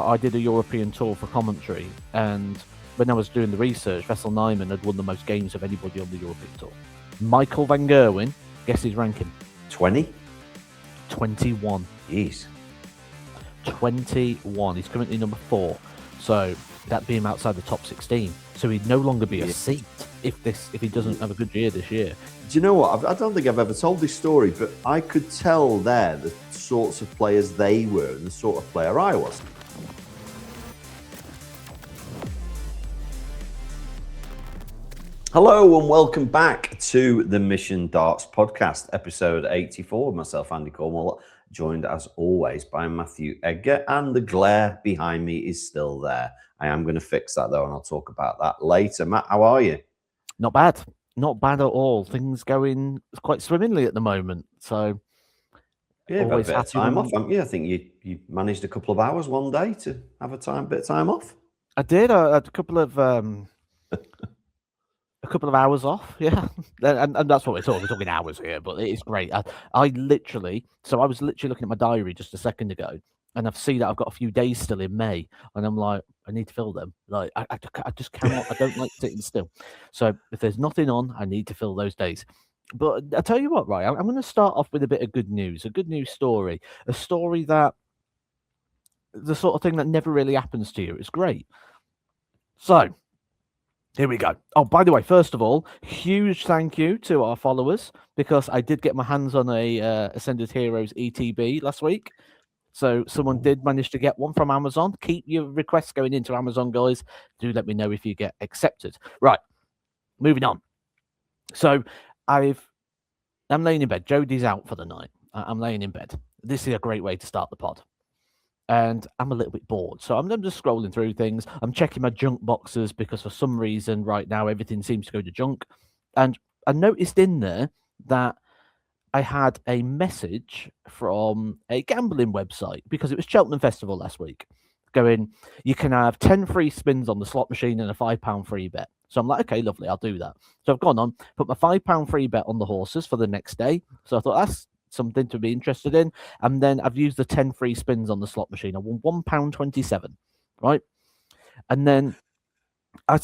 I did a European tour for commentary, and when I was doing the research, Wessel Nyman had won the most games of anybody on the European tour. Michael van Gerwen, guess his ranking? 20? 21. Jeez. 21. He's currently number 4. So that'd be him outside the top 16. So he'd no longer be a seat if he doesn't have a good year this year. Do you know what? I don't think I've ever told this story, but I could tell there the sorts of players they were and the sort of player I was. Hello and welcome back to the Mission Darts podcast, episode 84. Myself, Andy Cornwall, joined as always by Matthew Edgar, and the glare behind me is still there. I am going to fix that though, and I'll talk about that later. Matt, how are you? Not bad. Not bad at all. Things going quite swimmingly at the moment. So yeah, always had a bit of time off, haven't you? I think you managed a couple of hours one day to have a bit of time off. I did. I had a couple of hours off, yeah, and that's what we're talking. We're talking hours here, but it is great. I was literally looking at my diary just a second ago, and I've seen that I've got a few days still in May, and I'm like, I need to fill them. Like, I just cannot. I don't like sitting still. So if there's nothing on, I need to fill those days. But I tell you what, right? I'm going to start off with a bit of good news, a good news story, a story that the sort of thing that never really happens to you. It's great. So. Here we go. Oh, by the way, first of all, huge thank you to our followers, because I did get my hands on a Ascended Heroes ETB last week. So someone did manage to get one from Amazon. Keep your requests going into Amazon, guys. Do let me know if you get accepted. Right, moving on. So I'm laying in bed. Jodie's out for the night. I'm laying in bed. This is a great way to start the pod. And I'm a little bit bored. So I'm just scrolling through things. I'm checking my junk boxes because for some reason right now everything seems to go to junk. And I noticed in there that I had a message from a gambling website, because it was Cheltenham Festival last week, going, you can have 10 free spins on the slot machine and a £5 free bet. So I'm like, okay, lovely, I'll do that. So I've gone on, put my £5 free bet on the horses for the next day. So I thought that's something to be interested in, and then I've used the 10 free spins on the slot machine. I won £1.27, right? And then I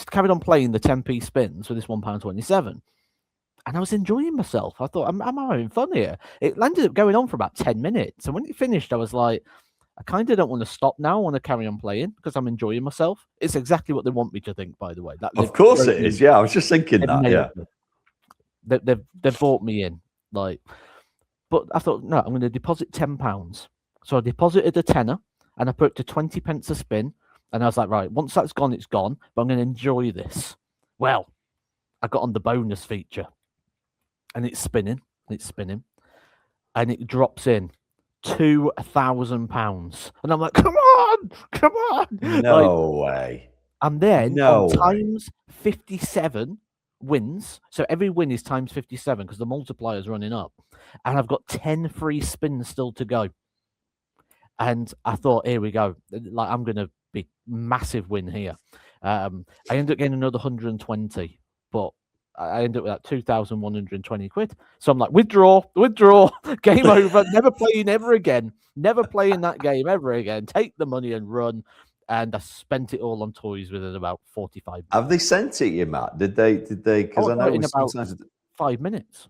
carried on playing the 10p spins with this £1.27, and I was enjoying myself. I thought, I'm having fun here. It ended up going on for about 10 minutes, and when it finished, I was like, I kind of don't want to stop now. I want to carry on playing because I'm enjoying myself. It's exactly what they want me to think, by the way. Of course it is. Yeah, I was just thinking that. Yeah, they've brought me in, like. But I thought, no, I'm going to deposit £10. So I deposited a tenner and I put it to 20 pence a spin. And I was like, right, once that's gone, it's gone. But I'm going to enjoy this. Well, I got on the bonus feature and it's spinning. And it drops in £2,000. And I'm like, come on. No way. And then on times 57 wins, so every win is times 57 because the multiplier is running up, and I've got 10 free spins still to go. And I thought, here we go, like I'm going to be massive win here. I ended up getting another 120, but I ended up with that 2,120 quid. So I'm like, withdraw, game over, never playing ever again, never playing that game ever again. Take the money and run. And I spent it all on toys within about 45 minutes. Have they sent it you, Matt? Did they? Because I know in about 5 minutes.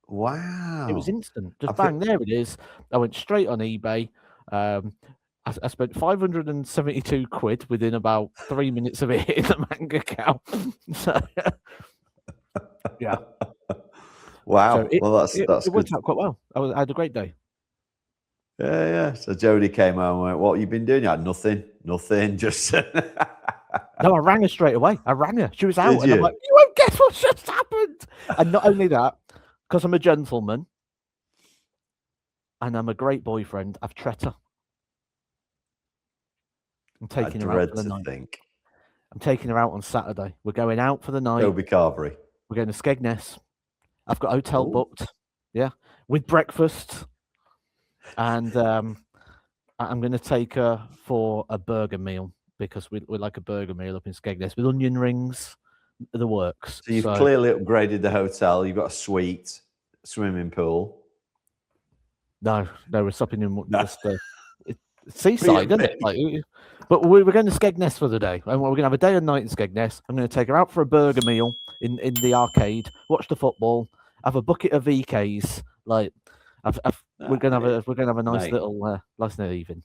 Wow. It was instant. Just bang, there it is. I went straight on eBay. I spent 572 quid within about 3 minutes of it hitting the bank account. So, yeah. Wow. So that's it worked out quite well. I had a great day. Yeah. So Jodie came home and went, what have you been doing? You had nothing, just... No, I rang her straight away. She was out. And I'm like, you won't guess what just happened. And not only that, because I'm a gentleman and I'm a great boyfriend, I've treated her. I'm taking her out for the night. I'm taking her out on Saturday. We're going out for the night. Toby Carvery. We're going to Skegness. I've got a hotel booked. Yeah. With breakfast. And I'm going to take her for a burger meal because we like a burger meal up in Skegness with onion rings, the works. So you've clearly upgraded the hotel. You've got a suite, swimming pool. No, we're stopping in. seaside, isn't it? Like, but we were going to Skegness for the day, and we're going to have a day and night in Skegness. I'm going to take her out for a burger meal in the arcade, watch the football, have a bucket of VKs. Like, we're going to have a nice little evening.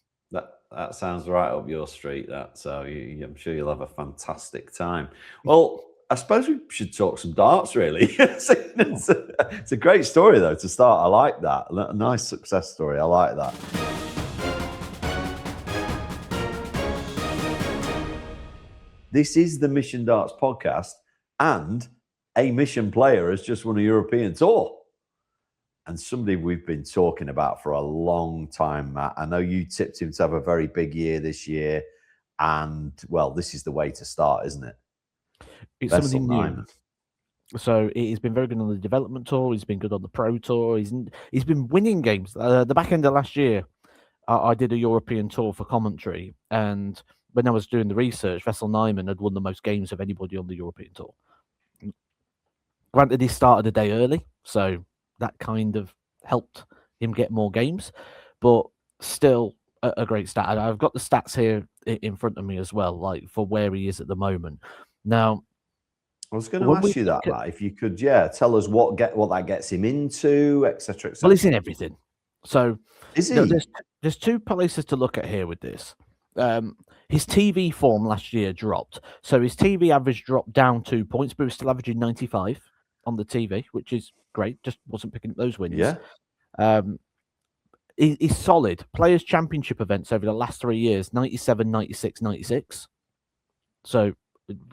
That sounds right up your street. So I'm sure you'll have a fantastic time. Well, I suppose we should talk some darts, really. It's a great story, though, to start. I like that. A nice success story. I like that. This is the Mission Darts podcast, and a Mission player has just won a European tour. And somebody we've been talking about for a long time, Matt. I know you tipped him to have a very big year this year. And, well, this is the way to start, isn't it? It's somebody new. So he's been very good on the development tour. He's been good on the pro tour. He's been winning games. The back end of last year, I did a European tour for commentary. And when I was doing the research, Wessel Nyman had won the most games of anybody on the European tour. Granted, he started a day early, so that kind of helped him get more games, but still a great stat. I've got the stats here in front of me as well, like for where he is at the moment. Now, I was going to ask you that, Matt, if you could, tell us what that gets him into, etc. Well, he's in everything. So is he? There's two places to look at here with this. His TV form last year dropped, so his TV average dropped down 2 points, but he was still averaging 95 on the TV, which is great. Just wasn't picking up those wins. Yeah. He's solid. Players' Championship events over the last 3 years, 97, 96, 96. So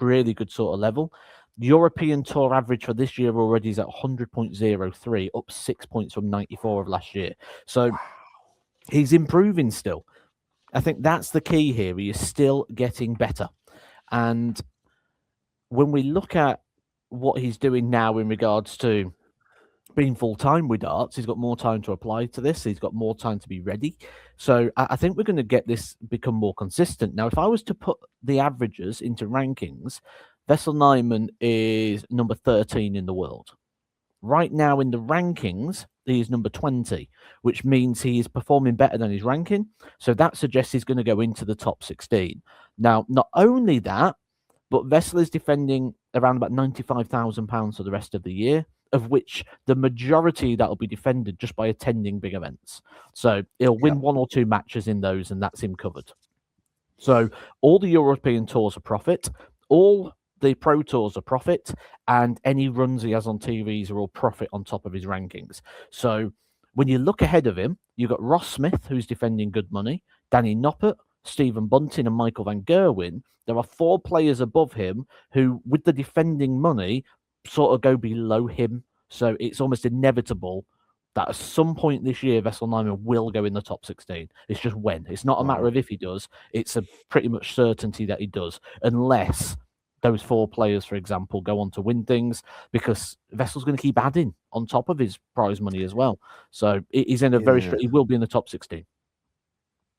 really good sort of level. European Tour average for this year already is at 100.03, up 6 points from 94 of last year. So he's improving still. I think that's the key here. He is still getting better. And when we look at what he's doing now in regards to being full-time with darts, he's got more time to apply to this. He's got more time to be ready. So I think we're going to get this become more consistent. Now, if I was to put the averages into rankings, Wessel Nyman is number 13 in the world. Right now in the rankings, he is number 20, which means he is performing better than his ranking. So that suggests he's going to go into the top 16. Now, not only that, but Wessel is defending around about £95,000 for the rest of the year, of which the majority that will be defended just by attending big events. So he'll win 1 or 2 matches in those, and that's him covered. So all the European tours are profit, all the pro tours are profit, and any runs he has on TVs are all profit on top of his rankings. So when you look ahead of him, you've got Ross Smith, who's defending good money, Danny Noppert, Stephen Bunting, and Michael van Gerwen. There are 4 players above him who, with the defending money, sort of go below him. So it's almost inevitable that at some point this year, Wessel Nyman will go in the top 16. It's just when. It's not a matter of if he does. It's a pretty much certainty that he does, unless those 4 players, for example, go on to win things, because Wessel's going to keep adding on top of his prize money as well. So he's in a very he will be in the top 16.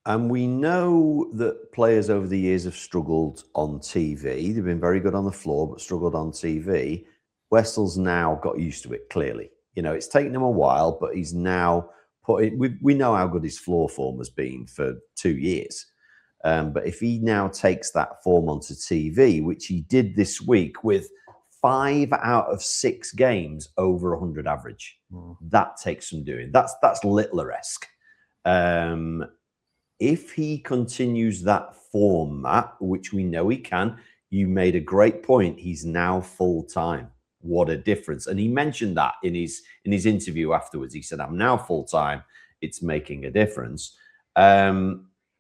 And we know that players over the years have struggled on TV. They've been very good on the floor, but struggled on TV. Wessel's now got used to it, clearly. You know, it's taken him a while, but he's now put it. We know how good his floor form has been for 2 years. But if he now takes that form onto TV, which he did this week with 5 out of 6 games over 100 average, that takes some doing. That's Littler-esque. If he continues that form, Matt, which we know he can, you made a great point. He's now full-time. What a difference. And he mentioned that in his interview afterwards. He said, I'm now full-time. It's making a difference.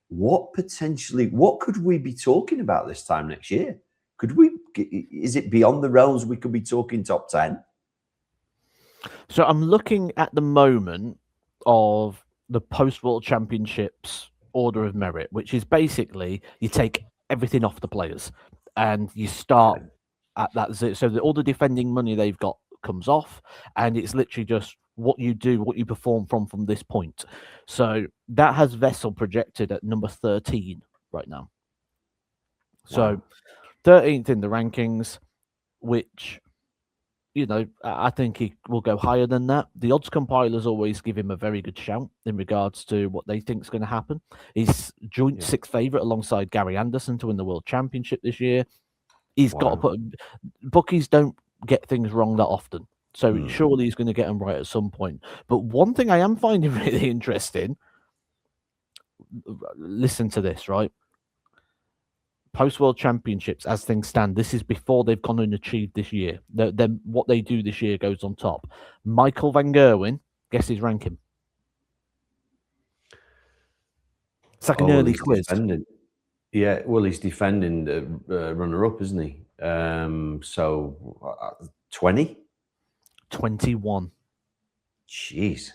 What could we be talking about this time next year? Is it beyond the realms we could be talking top 10? So I'm looking at the moment of the post-World Championships order of merit, which is basically you take everything off the players and you start at that. So all the defending money they've got comes off, and it's literally just what you do, what you perform from this point. So that has Wessel projected at number 13 right now. So 13th in the rankings, which I think he will go higher than that. The odds compilers always give him a very good shout in regards to what they think is going to happen. He's joint sixth favourite alongside Gary Anderson to win the World Championship this year. He's got to put. Bookies don't get things wrong that often, so surely he's going to get them right at some point. But one thing I am finding really interesting. Listen to this, right? Post-World Championships, as things stand, this is before they've gone and achieved this year. Then what they do this year goes on top. Michael van Gerwen, guess his ranking. It's like an early quiz. Yeah, well, he's defending the runner-up, isn't he? So 20? 21. Jeez.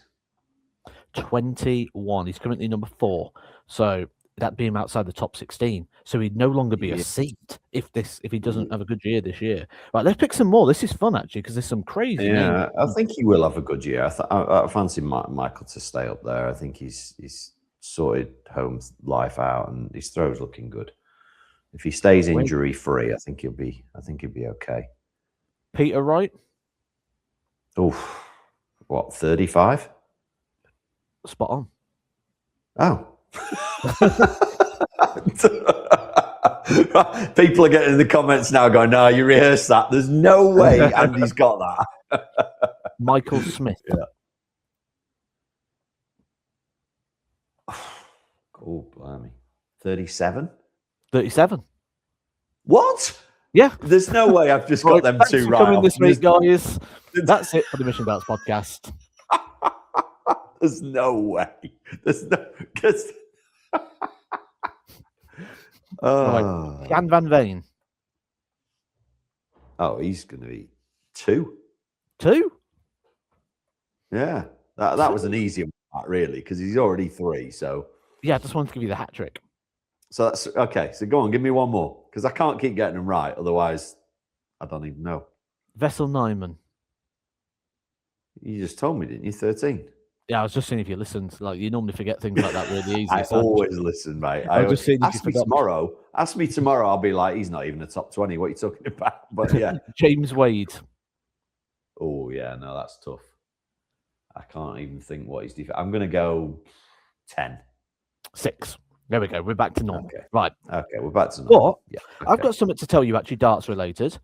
21. He's currently number 4. So that'd be him outside the top 16. So he'd no longer be a seat if he doesn't have a good year this year. Right, let's pick some more. This is fun actually because there's some crazy names. I think he will have a good year. I fancy Michael to stay up there. I think he's sorted home life out and his throw's looking good. If he stays injury free, I think he'll be okay. Peter Wright. Oof. What, 35? Spot on. Oh. People are getting in the comments now going, no, you rehearsed that. There's no way Andy's got that. Michael Smith. Yeah. Oh, blimey. 37? 37. What? Yeah. There's no way I've just got them two right. Coming this week, guys. That's it for the Mission Darts podcast. There's no way. There's no... Right. Jan van Veen. Oh, he's going to be 2. 2? Yeah. That was an easy one, really, because he's already 3, so... Yeah, I just wanted to give you the hat trick. So that's... Okay, so go on, give me one more, because I can't keep getting them right, otherwise I don't even know. Wessel Nyman. You just told me, didn't you? 13. Yeah, I was just seeing if you listened. Like, you normally forget things like that really easy. I always listen, mate. I was just seeing if you forgot. Ask me tomorrow. I'll be like, he's not even a top 20. What are you talking about? But yeah. James Wade. Oh, yeah. No, that's tough. I can't even think what he's defense. I'm going to go 10. 6. There we go. We're back to normal. Okay. Right. Okay, we're back to normal. But I've got something to tell you, actually, darts related.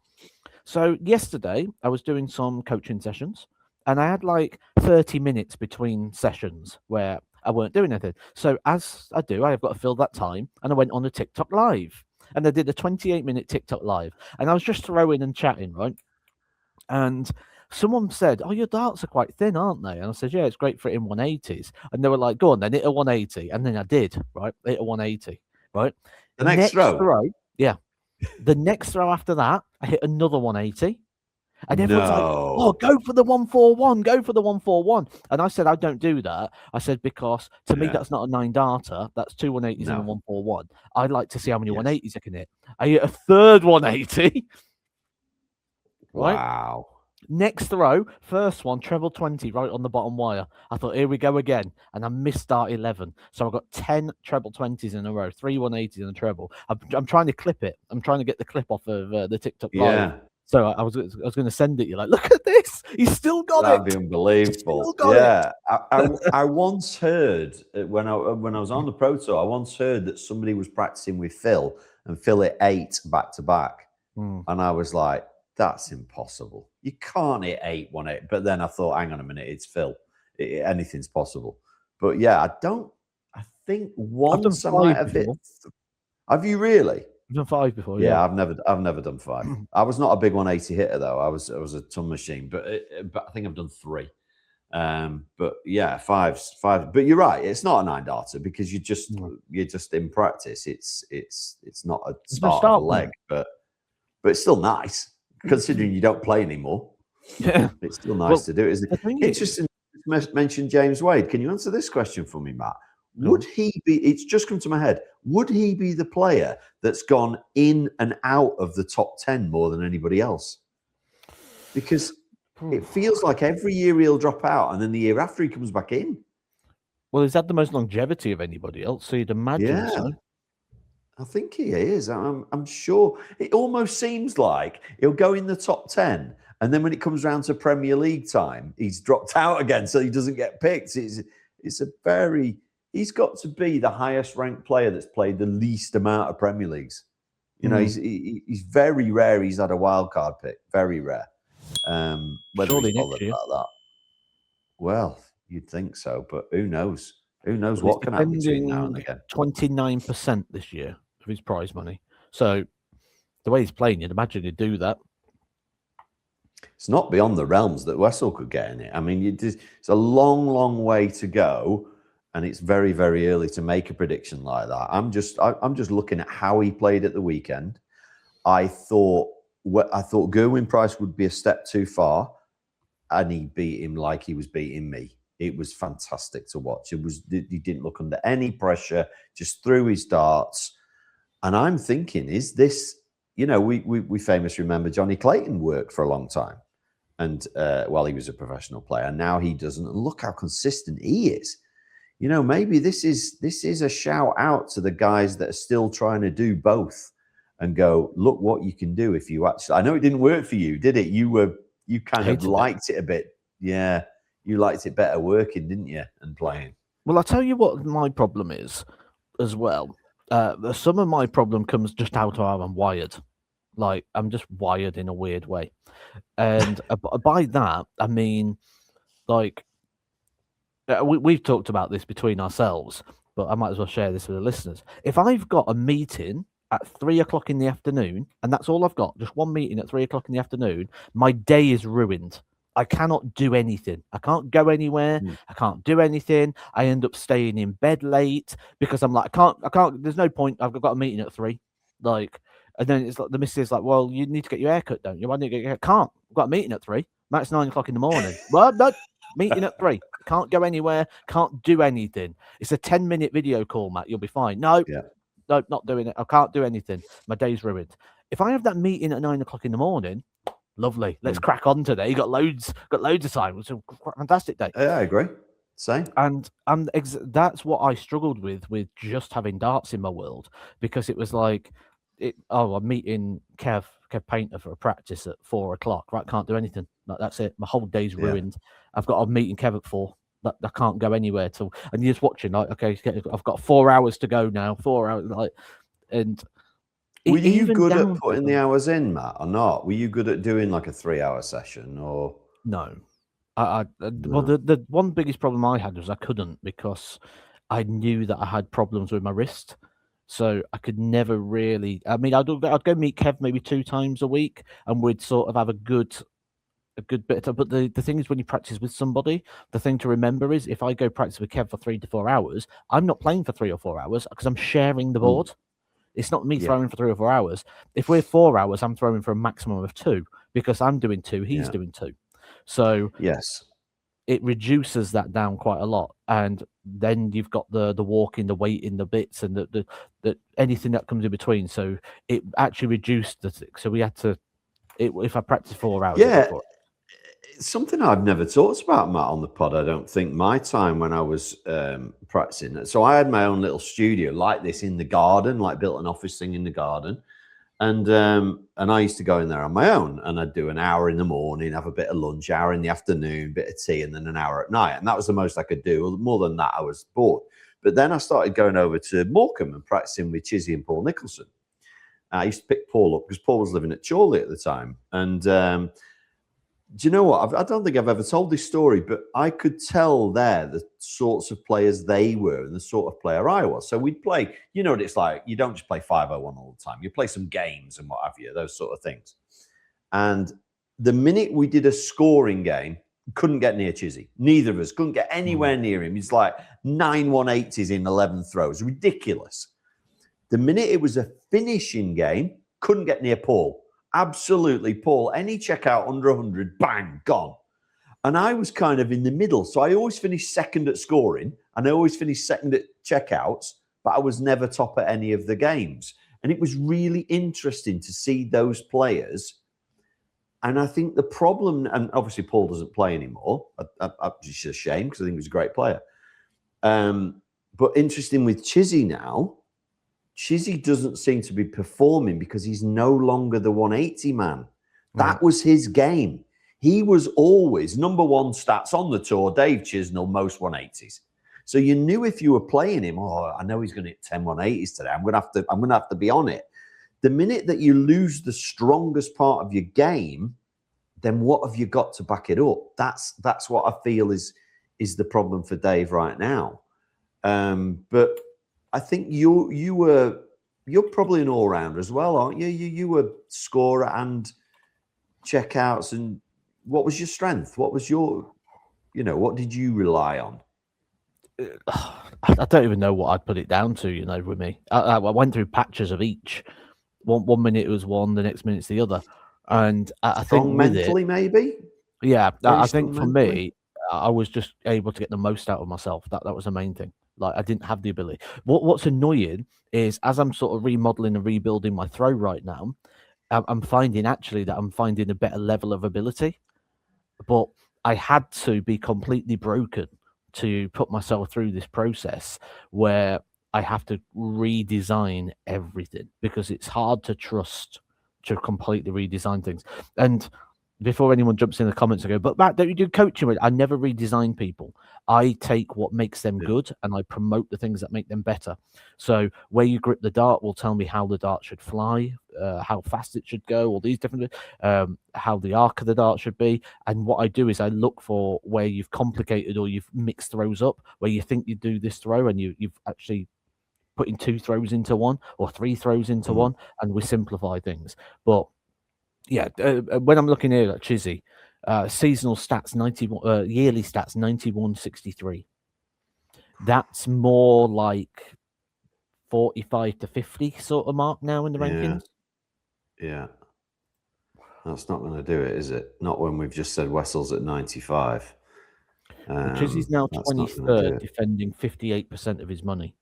So yesterday, I was doing some coaching sessions. And I had like 30 minutes between sessions where I weren't doing anything. So as I do, I've got to fill that time. And I went on a TikTok live. And I did a 28-minute TikTok live. And I was just throwing and chatting, right? And someone said, oh, your darts are quite thin, aren't they? And I said, yeah, it's great for hitting 180s. And they were like, go on then, hit a 180. And then I did, right? Hit a 180, right? The next throw? Yeah. The next throw after that, I hit another 180. And everyone's like, oh, go for the 141, go for the 141. And I said, I don't do that. I said, because to me, that's not a 9-darter. That's 2 180s and a 141. I'd like to see how many 180s I can hit. I hit a third 180. Right? Wow. Next throw, first one, treble 20 right on the bottom wire. I thought, here we go again. And I missed dart 11. So I got 10 treble 20s in a row, 3 180s and a treble. I'm trying to clip it. I'm trying to get the clip off of the TikTok live. So I was going to send it. You're like, look at this. He's still got That'd be unbelievable. I once heard when I was on the Pro Tour, I once heard that somebody was practicing with Phil and Phil hit 8 back to back. And I was like, that's impossible. You can't hit 8 1-8. But then I thought, hang on a minute, it's Phil. Anything's possible. But yeah, I think once I might have hit. Have you really? I've done 5 before. Yeah, I've never done 5. I was not a big 180 hitter though. I was a ton machine, but I think I've done 3. But yeah, 5. But you're right. It's not a 9-darter because you're just in practice. It's not a start of a leg, but it's still nice considering you don't play anymore. Yeah, it's still nice to do, isn't it? Interesting. You mentioned James Wade. Can you answer this question for me, Matt? Would he be, it's just come to my head, would he be the player that's gone in and out of the top 10 more than anybody else? Because it feels like every year he'll drop out and then the year after he comes back in. Well, he's had the most longevity of anybody else, so you'd imagine so. I think he is. I'm sure. It almost seems like he'll go in the top 10 And then when it comes around to Premier League time, he's dropped out again, so he doesn't get picked. He's got to be the highest ranked player that's played the least amount of Premier Leagues. You know, he's very rare. He's had a wild card pick, very rare. Whether Surely he's bothered about that, well, you'd think so, but who knows? Who knows what can happen between now and again? 29% this year of his prize money. So the way he's playing, you'd imagine he'd do that. It's not beyond the realms that Wessel could get in it. I mean, it's a long, long way to go, and it's very, very early to make a prediction like that. I'm just looking at how he played at the weekend. I thought Gerwyn Price would be a step too far, and he beat him like he was beating me. It was fantastic to watch. He didn't look under any pressure, just threw his darts. And I'm thinking, is this, you know, we famously remember Johnny Clayton worked for a long time, and while he was a professional player, and now he doesn't. Look how consistent he is. You know, maybe this is a shout out to the guys that are still trying to do both, and go, look what you can do if you actually. I know it didn't work for you, did it? You kind of liked it a bit, yeah. You liked it better working, didn't you, and playing? Well, I'll tell you what my problem is as well. Some of my problem comes just out of how I'm wired. Like, I'm just wired in a weird way. And by that, I mean, like, we've talked about this between ourselves, but I might as well share this with the listeners. If I've got a meeting at 3 o'clock in the afternoon, and that's all I've got, just one meeting at 3 o'clock in the afternoon, my day is ruined. I cannot do anything. I can't go anywhere. I can't do anything. I end up staying in bed late because I'm like, I can't, there's no point. I've got a meeting at 3. Like, and then it's like the missus is like, well, you need to get your hair cut, don't you? I need to get your hair. Can't. I've got a meeting at 3. That's 9 o'clock in the morning. Well, no, meeting at 3. Can't go anywhere. Can't do anything. It's a 10-minute video call, Matt. You'll be fine. No, no, not doing it. I can't do anything. My day's ruined. If I have that meeting at 9 o'clock in the morning, lovely. Let's crack on today. You got loads of time. It's a fantastic day. Yeah, I agree. Same. And that's what I struggled with just having darts in my world, because it was like, I'm meeting Kev Painter for a practice at 4 o'clock. Right, can't do anything. Like, that's it. My whole day's ruined. I've got a meeting Kev at 4. I can't go anywhere till. And you're just watching. Like, okay, I've got 4 hours to go now. 4 hours, like, and. Were you good at putting the hours in, Matt, or not? Were you good at doing like a 3-hour session, or no? Well, the one biggest problem I had was I couldn't, because I knew that I had problems with my wrist, so I could never really. I mean, I'd go meet Kev maybe 2 times a week, and we'd sort of have a good bit of time. But the thing is, when you practice with somebody, the thing to remember is, if I go practice with Kev for 3 to 4 hours, I'm not playing for 3 or 4 hours because I'm sharing the board. It's not me throwing for 3 or 4 hours. If we're 4 hours, I'm throwing for a maximum of 2, because I'm doing 2, he's doing 2. So yes, it reduces that down quite a lot. And then you've got the walking, the weighting, the bits, and the anything that comes in between. So it actually reduced the thing. So we had to, if I practice 4 hours. Yeah. It's something I've never talked about, Matt, on the pod. I don't think my time when I was practicing. So I had my own little studio like this in the garden, like built an office thing in the garden. And I used to go in there on my own, and I'd do an hour in the morning, have a bit of lunch, hour in the afternoon, bit of tea, and then an hour at night. And that was the most I could do. More than that, I was bored. But then I started going over to Morecambe and practicing with Chizzy and Paul Nicholson. I used to pick Paul up because Paul was living at Chorley at the time. And do you know what? I don't think I've ever told this story, but I could tell there the sorts of players they were and the sort of player I was. So we'd play, you know what it's like. You don't just play 501 all the time. You play some games and what have you, those sort of things. And the minute we did a scoring game, couldn't get near Chizzy. Neither of us couldn't get anywhere near him. He's like 9 180s in 11 throws. Ridiculous. The minute it was a finishing game, couldn't get near Paul. Absolutely, Paul. Any checkout under 100, bang, gone. And I was kind of in the middle. So I always finished second at scoring, and I always finished second at checkouts, but I was never top at any of the games. And it was really interesting to see those players. And I think the problem, and obviously Paul doesn't play anymore. It's a shame, because I think he was a great player. But interesting with Chizzy now, Chizzy doesn't seem to be performing because he's no longer the 180 man. That was his game. He was always number one stats on the tour, Dave Chisnell, most 180s. So you knew if you were playing him, oh, I know he's going to hit 10 180s today. I'm going to have to be on it. The minute that you lose the strongest part of your game, then what have you got to back it up? That's what I feel is the problem for Dave right now. But I think you're probably an all-rounder as well, aren't you? You were scorer and checkouts. And what was your strength? What was your, what did you rely on? I don't even know what I'd put it down to, with me. I went through patches of each. One minute it was one, the next minute it's the other. And I think mentally, maybe? Yeah, I think for me, I was just able to get the most out of myself. That was the main thing. Like, I didn't have the ability. What's annoying is, as I'm sort of remodeling and rebuilding my throw right now, I'm finding actually that I'm finding a better level of ability. But I had to be completely broken to put myself through this process where I have to redesign everything, because it's hard to trust to completely redesign things. And before anyone jumps in the comments and go, but Matt, don't you do coaching? I never redesign people. I take what makes them good and I promote the things that make them better. So where you grip the dart will tell me how the dart should fly, how fast it should go, all these different, how the arc of the dart should be. And what I do is I look for where you've complicated or you've mixed throws up, where you think you do this throw and you've actually putting 2 throws into one or 3 throws into one, and we simplify things. But yeah, when I'm looking here at Chizzy, seasonal stats 91, yearly stats 91.63. That's more like 45 to 50 sort of mark now in the rankings. Yeah, that's not going to do it, is it? Not when we've just said Wessel's at 95. Chizzy's now 23rd, defending 58% of his money,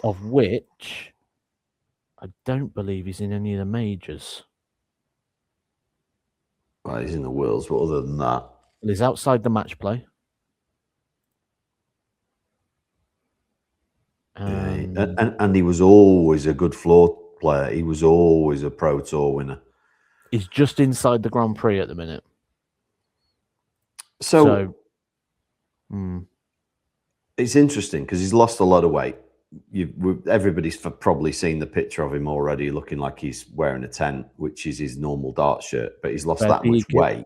of which I don't believe he's in any of the majors. Well, he's in the Worlds, but other than that, well, he's outside the match play. And he was always a good floor player. He was always a Pro Tour winner. He's just inside the Grand Prix at the minute. So it's interesting because he's lost a lot of weight. Everybody's probably seen the picture of him already, looking like he's wearing a tent, which is his normal dart shirt, but he's lost that much weight.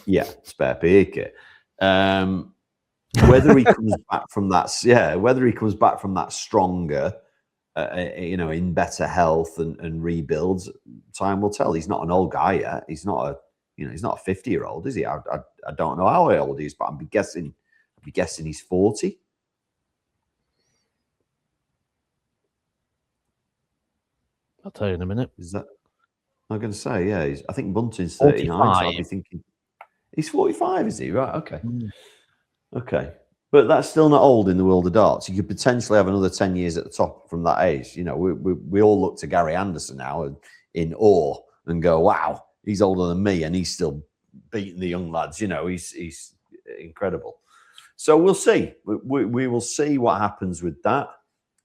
Yeah, spare Pieke. Whether he comes back from that, whether he comes back from that stronger, in better health and rebuilds, time will tell. He's not an old guy yet. He's not a 50-year-old, is he? I don't know how old he is, but I'd be guessing he's 40. I'll tell you in a minute. Is that? I'm going to say, yeah. I think Bunting's 39, 45. So I'll be thinking he's 45. Is he? Right. Okay. Okay. But that's still not old in the world of darts. You could potentially have another 10 years at the top from that age. We all look to Gary Anderson now in awe and go, wow, he's older than me and he's still beating the young lads. He's incredible. So we'll see. We will see what happens with that.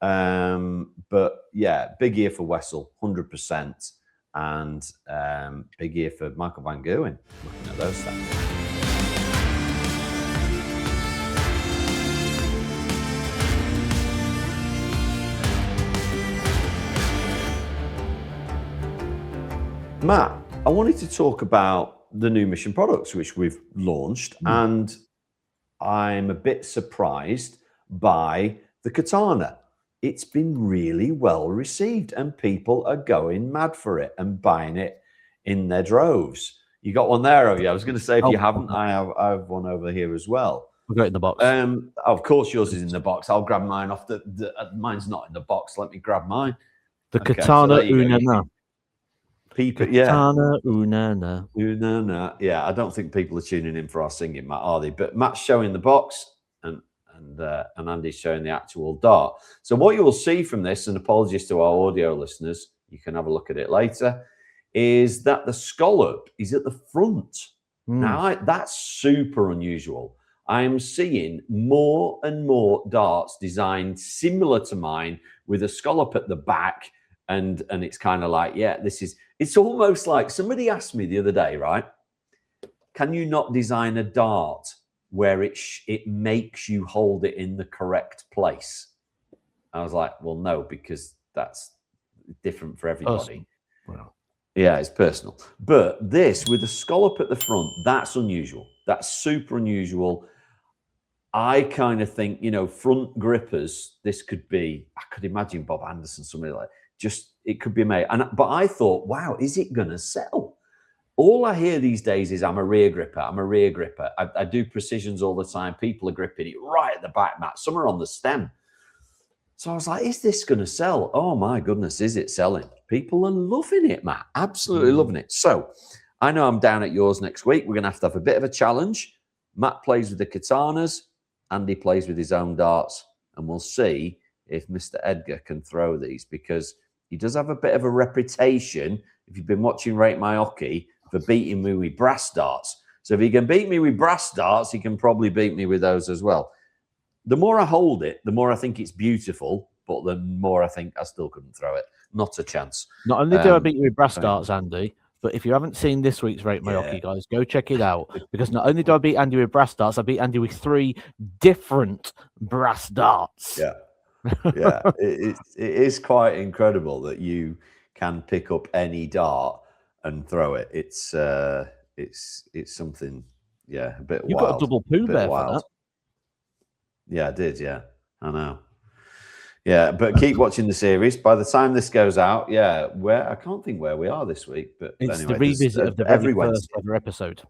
But yeah, big year for Wessel, 100%. And big year for Michael van Gerwen, looking at those stats. Matt, I wanted to talk about the new Mission products which we've launched, and I'm a bit surprised by the Katana. It's been really well received and people are going mad for it and buying it in their droves. You got one there, have you? I was going to say, if you haven't, I have one over here as well. We've got it in the box. Of course, yours is in the box. I'll grab mine off mine's not in the box. Let me grab mine. The Katana Unana. People, yeah. Katana Unana. Unana. Yeah, I don't think people are tuning in for our singing, Matt, are they? But Matt's showing the box and Andy's showing the actual dart. So what you will see from this, and apologies to our audio listeners, you can have a look at it later, is that the scallop is at the front. Now, that's super unusual. I am seeing more and more darts designed similar to mine with a scallop at the back and it's kind of like, yeah, it's almost like somebody asked me the other day, right? Can you not design a dart where it makes you hold it in the correct place? I was like, well, no, because that's different for everybody. Well, yeah, it's personal. But this with a scallop at the front, that's unusual. That's super unusual. I kind of think, front grippers, this could be, I could imagine Bob Anderson, somebody like, it could be made. But I thought, wow, is it going to sell? All I hear these days is I'm a rear gripper. I do precisions all the time. People are gripping it right at the back, Matt. Some are on the stem. So I was like, is this going to sell? Oh, my goodness, is it selling? People are loving it, Matt. Absolutely loving it. So I know I'm down at yours next week. We're going to have a bit of a challenge. Matt plays with the katanas. Andy plays with his own darts. And we'll see if Mr. Edgar can throw these, because he does have a bit of a reputation, if you've been watching Rate My Hockey, for beating me with brass darts. So if he can beat me with brass darts, he can probably beat me with those as well. The more I hold it, the more I think it's beautiful, but the more I think I still couldn't throw it. Not a chance. Not only do I beat you with brass darts, Andy, but if you haven't seen this week's Rate My Hockey, guys, go check it out. Because not only do I beat Andy with brass darts, I beat Andy with 3 different brass darts. Yeah. Yeah. it is quite incredible that you can pick up any dart and throw it. It's something, a bit you wild. Got a double poo bear for that. Yeah, I did. Yeah, I know. Yeah, but keep watching the series. By the time this goes out, I can't think where we are this week, but it's anyway, the revisit of the very first ever episode.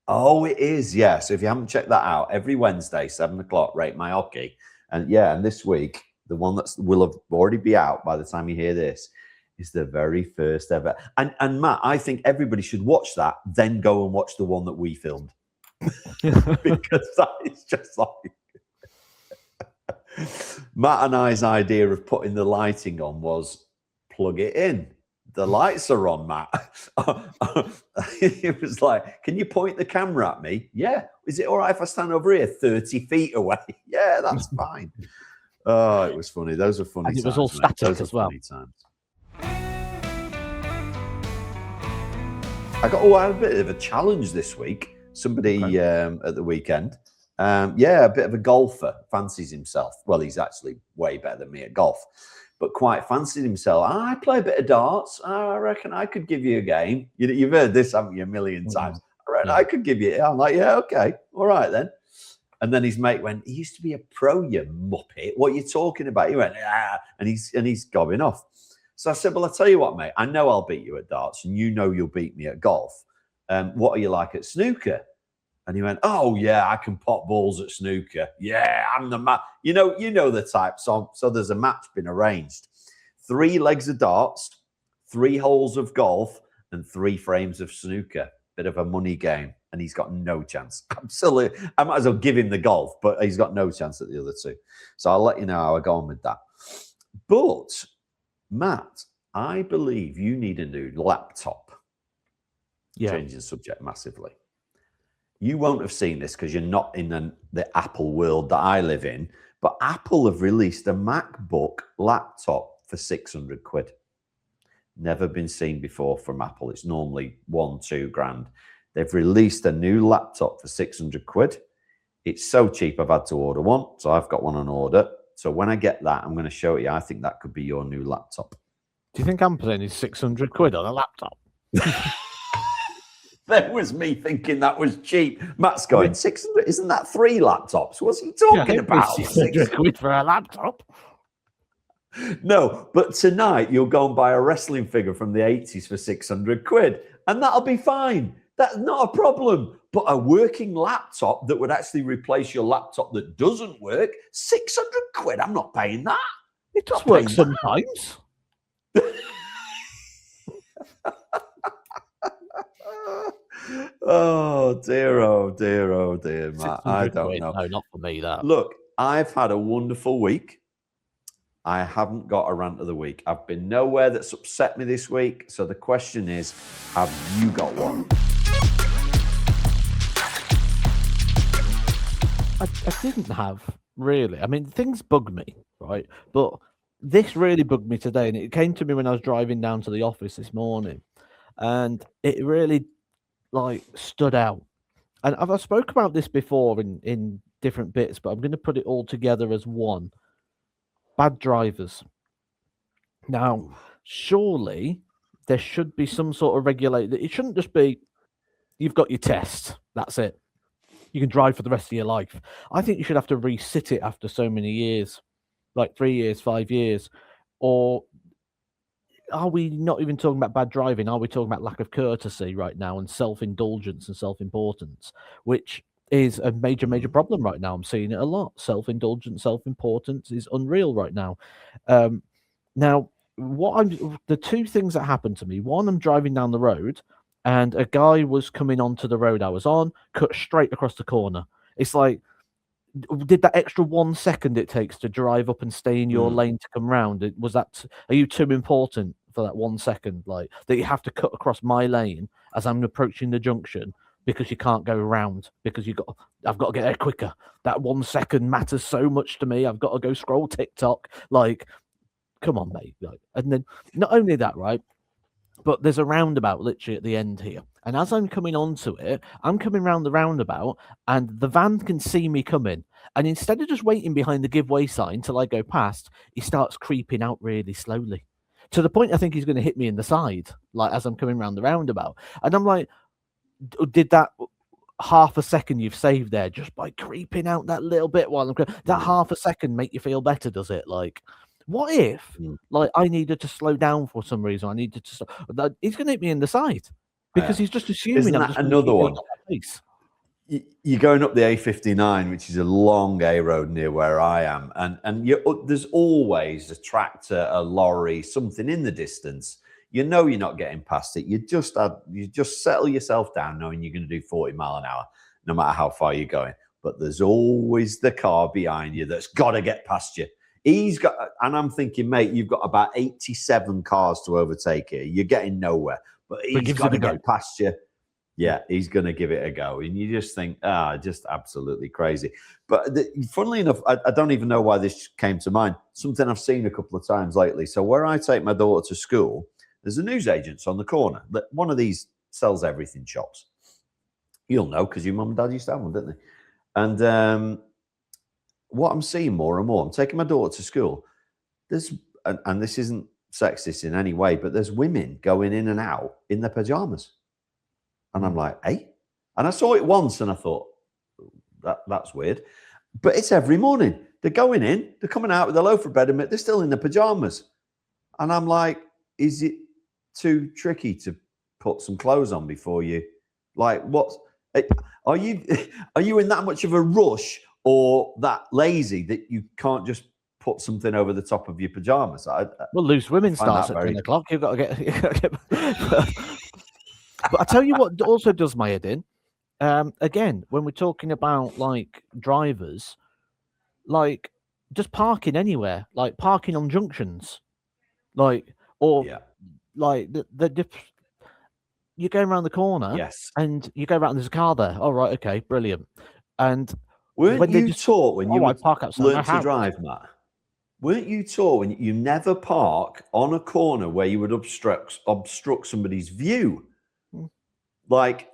Oh, it is. Yeah. So if you haven't checked that out, every Wednesday, 7:00, Rate My Hockey, and this week, the one that will have already be out by the time you hear this, is the very first ever. And Matt, I think everybody should watch that, then go and watch the one that we filmed. Because that is just like Matt and I's idea of putting the lighting on was plug it in. The lights are on, Matt. It was like, can you point the camera at me? Yeah. Is it all right if I stand over here 30 feet away? Yeah, that's fine. Oh, it was funny. Those are funny times. It was all static as well. I had a bit of a challenge this week. Somebody at the weekend. A bit of a golfer, fancies himself. Well, he's actually way better than me at golf, but quite fancied himself. I play a bit of darts. I reckon I could give you a game. You've heard this, haven't you, a million times? I reckon I could give you. I'm like, yeah, okay, all right then. And then his mate went, he used to be a pro, you muppet. What are you talking about? He went, and he's gobbing off. So I said, well, I'll tell you what, mate. I know I'll beat you at darts, and you know you'll beat me at golf. What are you like at snooker? And he went, oh, yeah, I can pop balls at snooker. Yeah, I'm the man. You know the type. So there's a match been arranged. 3 legs of darts, 3 holes of golf, and 3 frames of snooker. Bit of a money game. And he's got no chance. Absolutely. I might as well give him the golf, but he's got no chance at the other 2. So I'll let you know how I go on with that. But, Matt, I believe you need a new laptop. Yeah. Changing the subject massively. You won't have seen this because you're not in the Apple world that I live in, but Apple have released a MacBook laptop for 600 quid. Never been seen before from Apple. It's normally 1-2 grand. They've released a new laptop for 600 quid. It's so cheap, I've had to order one. So I've got one on order. So when I get that, I'm going to show it you. I think that could be your new laptop. Do you think I'm paying 600 quid on a laptop? There was me thinking that was cheap. Matt's going, 600? Isn't that 3 laptops? What's he talking about? 600 quid for a laptop? No, but tonight you'll go and buy a wrestling figure from the 80s for 600 quid, and that'll be fine. That's not a problem. But a working laptop that would actually replace your laptop that doesn't work, 600 quid, I'm not paying that. It does work sometimes. Oh dear, Matt. I don't know. No, not for me, that. Look, I've had a wonderful week. I haven't got a rant of the week. I've been nowhere that's upset me this week. So the question is, have you got one? I didn't have, really. I mean, things bug me, right? But this really bugged me today, and it came to me when I was driving down to the office this morning, and it really like stood out. And I've spoke about this before in different bits, but I'm going to put it all together as one. Bad drivers. Now, surely there should be some sort of regulate. It shouldn't just be you've got your test. That's it. You can drive for the rest of your life. I think you should have to resit it after so many years, like 3 years, 5 years, or are we not even talking about bad driving? Are we talking about lack of courtesy right now and self-indulgence and self-importance, which is a major, major problem right now? I'm seeing it a lot. Self-indulgence, self-importance is unreal right now. Now, the two things that happened to me. One, I'm driving down the road, and a guy was coming onto the road I was on, cut straight across the corner. It's like, did that extra 1 second it takes to drive up and stay in your lane to come round? Are you too important for that 1 second? Like that you have to cut across my lane as I'm approaching the junction because you can't go around because I've got to get there quicker. That 1 second matters so much to me. I've got to go scroll TikTok. Like, come on, mate. Like, and then not only that, right? But there's a roundabout literally at the end here. And as I'm coming onto it, I'm coming round the roundabout and the van can see me coming. And instead of just waiting behind the give way sign till I go past, he starts creeping out really slowly to the point I think he's going to hit me in the side, like as I'm coming round the roundabout. And I'm like, did that half a second you've saved there just by creeping out that little bit while I'm that half a second make you feel better, does it? Like, what if, like, I needed to slow down for some reason? I needed to. He's going to hit me in the side because he's just assuming. Isn't I'm that just another one? You're going up the A59, which is a long A road near where I am, and there's always a tractor, a lorry, something in the distance. You know you're not getting past it. You just settle yourself down, knowing you're going to do 40 mile an hour, no matter how far you're going. But there's always the car behind you that's got to get past you. He's got, and I'm thinking, mate, you've got about 87 cars to overtake here. You're getting nowhere, but he's got to get past you. Yeah, he's going to give it a go. And you just think, just absolutely crazy. But funnily enough, I don't even know why this came to mind. Something I've seen a couple of times lately. So where I take my daughter to school, there's a newsagent's on the corner. One of these sells everything shops. You'll know because your mum and dad used to have one, didn't they? And what I'm seeing more and more, I'm taking my daughter to school. And this isn't sexist in any way, but there's women going in and out in their pajamas. And I'm like, hey? And I saw it once and I thought, that's weird. But it's every morning. They're going in, they're coming out with a loaf of bread, and they're still in their pajamas. And I'm like, is it too tricky to put some clothes on before you? Like, are you in that much of a rush or that lazy that you can't just put something over the top of your pajamas? Well, Loose Women starts at 10 o'clock. You've got to get... But I tell you what also does my head in. Again, when we're talking about, like, drivers, like, just parking anywhere, like parking on junctions. Like, or, like, you're going around the corner, yes, and you go around, there's a car there. Oh, right, okay, brilliant. And weren't you taught when you park outside learned to drive, Matt? Weren't you taught when you never park on a corner where you would obstruct somebody's view? Like,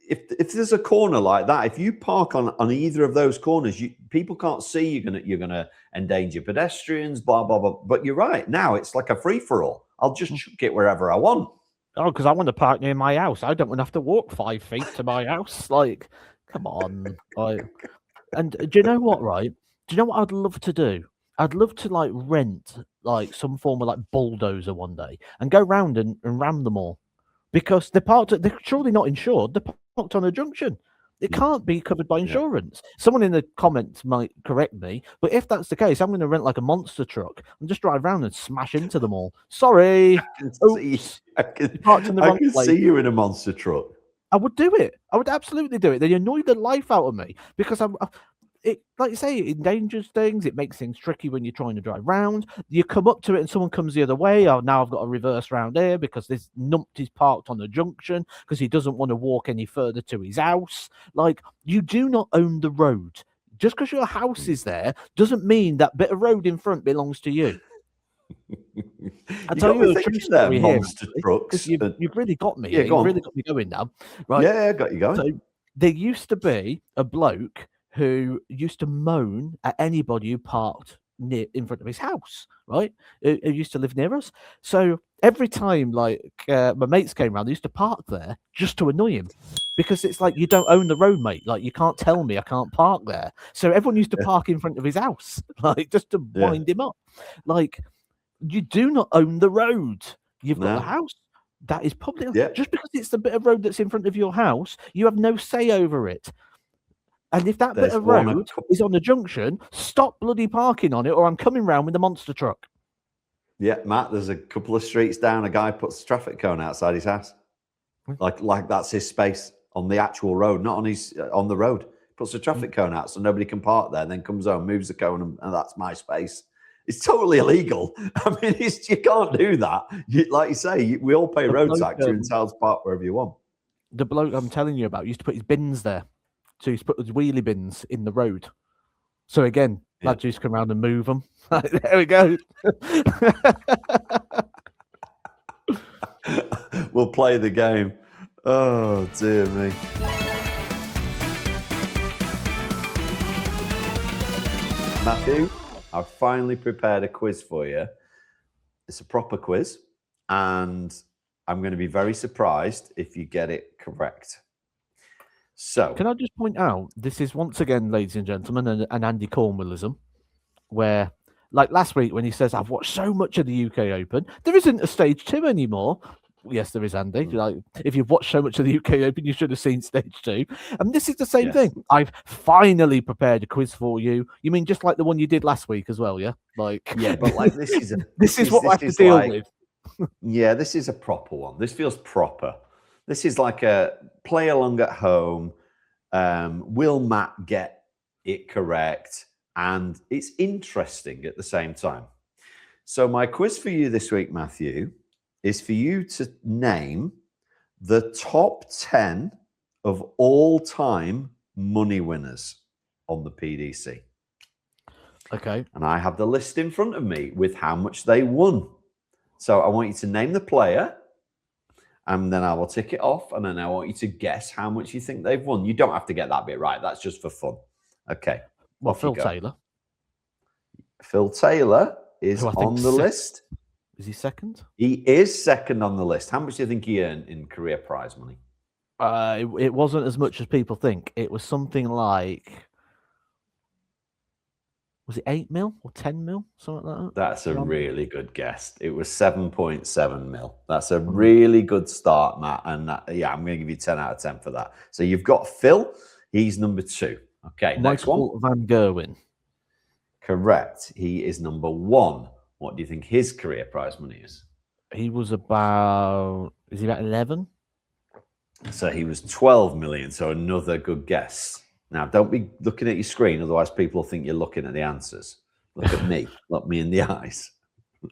if there's a corner like that, if you park on either of those corners, people can't see you're gonna endanger pedestrians, blah blah blah. But you're right. Now it's like a free for all. I'll just chuck it wherever I want. Oh, because I want to park near my house. I don't want to have to walk 5 feet to my house. Like, come on. And do you know what, right? Do you know what I'd love to do? I'd love to, like, rent, like, some form of, like, bulldozer one day and go round and ram them all. Because they're surely not insured. They're parked on a junction. It can't be covered by insurance. Someone in the comments might correct me, but if that's the case, I'm going to rent like a monster truck and just drive around and smash into them all. Sorry. I can see you in a monster truck. I would do it. I would absolutely do it. They annoy the life out of me because it, like you say, it endangers things. It makes things tricky when you're trying to drive round. You come up to it and someone comes the other way. Oh, now I've got to reverse round here because this numpty's parked on the junction because he doesn't want to walk any further to his house. Like, you do not own the road. Just because your house is there doesn't mean that bit of road in front belongs to you. I'll tell you a true story here, monster trucks. because you've really got me. Yeah, Here. go You've on. really got me going now, right? Yeah, I got you going. So there used to be a bloke who used to moan at anybody who parked near in front of his house, right? Who used to live near us. So every time, like my mates came around, they used to park there just to annoy him, because it's like, you don't own the road, mate. Like, you can't tell me I can't park there. So everyone used to park in front of his house, like, just to Yeah. wind him up. Like, you do not own the road. You've got the No. house. That is public. Yeah. Just because it's the bit of road that's in front of your house, you have no say over it. And if that bit There's of one road is on a junction, stop bloody parking on it, or I'm coming round with the monster truck. Yeah, Matt, there's a couple of streets down. A guy puts a traffic cone outside his house. Like that's his space on the actual road, not on his on the road. Puts a traffic cone out so nobody can park there, then comes home, moves the cone, and that's my space. It's totally illegal. I mean, you can't do that. Like you say, we all pay road tax. You're entitled to park wherever you want. The bloke I'm telling you about used to put his bins there. So he's put his wheelie bins in the road. So again, lads used to come around and move them. There we go. We'll play the game. Oh, dear me. Matthew, I've finally prepared a quiz for you. It's a proper quiz, and I'm going to be very surprised if you get it correct. So, can I just point out, this is once again, ladies and gentlemen, an Andy Cornwallism, where, like last week when he says, I've watched so much of the UK Open, there isn't a stage 2 anymore. Yes, there is, Andy. Like, if you've watched so much of the UK Open, you should have seen stage 2. And this is the same thing. I've finally prepared a quiz for you. You mean just like the one you did last week as well, yeah? Like, yeah, but like this is what I have to deal with. Yeah, this is a proper one. This feels proper. This is like a play along at home. Will Matt get it correct? And it's interesting at the same time. So my quiz for you this week, Matthew, is for you to name the top 10 of all time money winners on the PDC. Okay. And I have the list in front of me with how much they won. So I want you to name the player, and then I will tick it off, and then I want you to guess how much you think they've won. You don't have to get that bit right. That's just for fun. Okay. Well, Phil Taylor. Phil Taylor is on the list. Is he second? He is second on the list. How much do you think he earned in career prize money? It wasn't as much as people think. It was something like, was it 8 mil or 10 mil? Something like that. That's a really good guess. It was 7.7 mil. That's a really good start, Matt. And yeah, I'm going to give you 10 out of 10 for that. So you've got Phil. He's number 2. Okay, next one. Van Gerwen. Correct. He is number 1. What do you think his career prize money is? He was about, is he about 11? So he was 12 million. So another good guess. Now, don't be looking at your screen, otherwise people will think you're looking at the answers. Look at me. Look me in the eyes.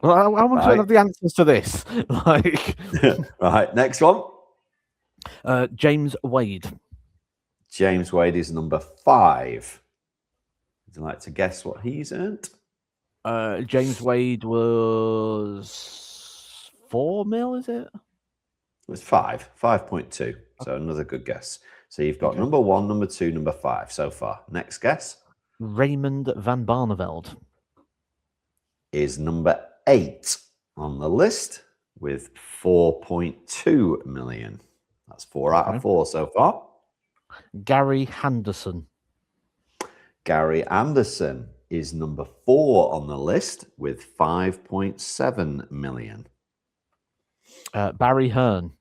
Well, I want to have the answers to this. Like, right, next one. James Wade. James Wade is number 5. Would you like to guess what he's earned? James Wade was 4 mil, is it? It was 5.2. So another good guess. So you've got number 1, number 2, number 5 so far. Next guess. Raymond van Barneveld is number 8 on the list with 4.2 million. That's 4 out of 4 so far. Gary Henderson. Gary Anderson is number 4 on the list with 5.7 million. Barry Hearn.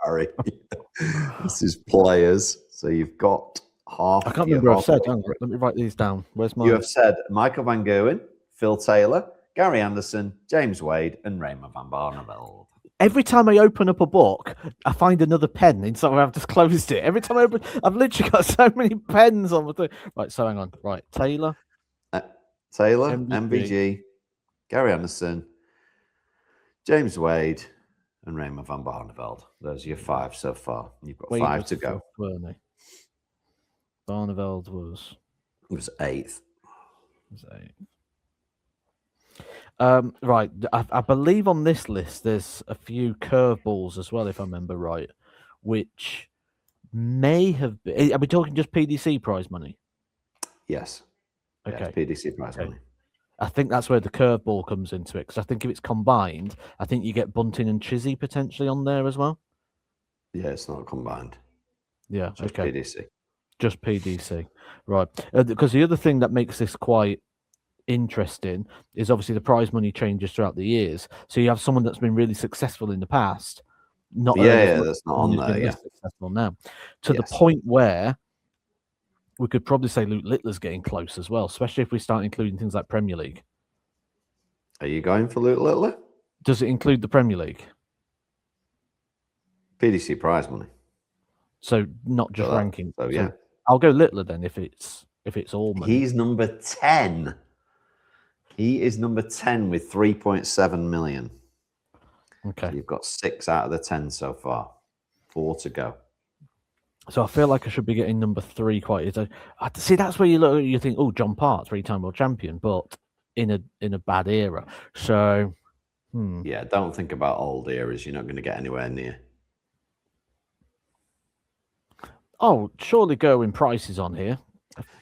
Barry. This is players. So you've got half. I can't remember what I've said. Let me write these down. Where's mine? You have said Michael Van Gerwen, Phil Taylor, Gary Anderson, James Wade, and Raymond van Barneveld. Every time I open up a book, I find another pen inside where I've just closed it. Every time I open, I've literally got so many pens on the thing. Right, so hang on. Right, Taylor, MVG, Gary Anderson, James Wade, and Raymond van Barneveld. Those are your 5 so far. You've got 5 to go. Barneveld was... It was 8th. Right. I believe on this list there's a few curveballs as well, if I remember right, which may have been. Are we talking just PDC prize money? Yes. Okay. Yes, PDC prize money. I think that's where the curveball comes into it, because I think if it's combined, I think you get Bunting and Chizzy potentially on there as well. Yeah, it's not combined. Yeah. Just okay. PDC. Just PDC. Right. Because the other thing that makes this quite interesting is obviously the prize money changes throughout the years. So you have someone that's been really successful in the past, not earn as much that's not as someone on who's there. been Yeah. less successful now, to the point where we could probably say Luke Littler's getting close as well, especially if we start including things like Premier League. Are you going for Luke Littler? Does it include the Premier League? PDC prize money. So not just ranking. So yeah, I'll go Littler then if it's all money. He's number 10. He is number 10 with 3.7 million. Okay. So you've got 6 out of the 10 so far. 4 to go. So I feel like I should be getting number 3 quite easily. See, that's where you think, oh, John Part, 3-time world champion, but in a bad era. So yeah, don't think about old eras. You're not going to get anywhere near. Oh, surely Gerwin Price is on here.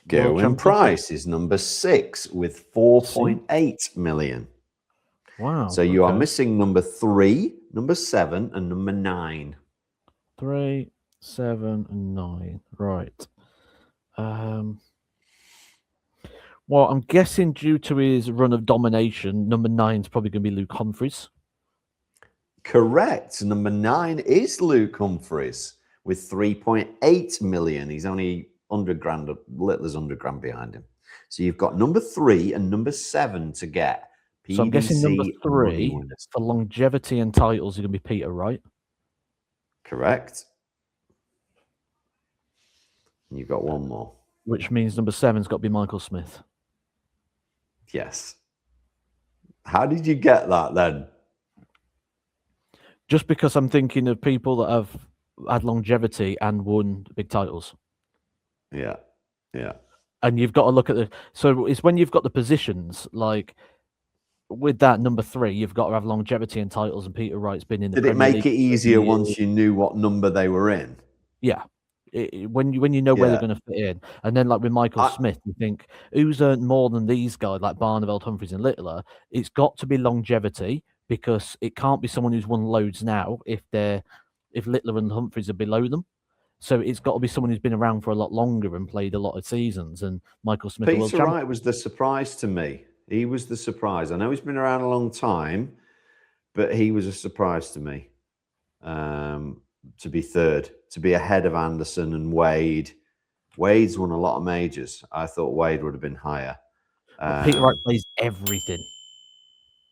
Gerwin Price is number 6 with 4.8 million. Wow. So you are missing number 3, number 7, and number 9. 3, 7, and 9. Right. Well, I'm guessing due to his run of domination, number 9 is probably going to be Luke Humphries. Correct. Number 9 is Luke Humphries with 3.8 million. He's only 100 grand, Littler's 100 grand behind him. So you've got number 3 and number 7 to get. PDC, so I'm guessing number 3 for longevity and titles is going to be Peter Wright. Correct. And you've got one more. Which means number 7's got to be Michael Smith. Yes. How did you get that then? Just because I'm thinking of people that have had longevity and won big titles. Yeah. Yeah. And you've got to look at so it's when you've got the positions, like with that number 3, you've got to have longevity and titles, and Peter Wright's been in the Did Premier it make League it easier once you knew what number they were in? Yeah. When you know where they're going to fit in. And then like with Michael Smith, you think, who's earned more than these guys like Barneveld, Humphries and Littler? It's got to be longevity, because it can't be someone who's won loads now if Littler and Humphries are below them. So it's got to be someone who's been around for a lot longer and played a lot of seasons. And Michael Smith, Peter Wright was the surprise to me. He was the surprise. I know he's been around a long time, but he was a surprise to me. To be third, to be ahead of Anderson and Wade. Wade's won a lot of majors. I thought Wade would have been higher. Peter Wright plays everything.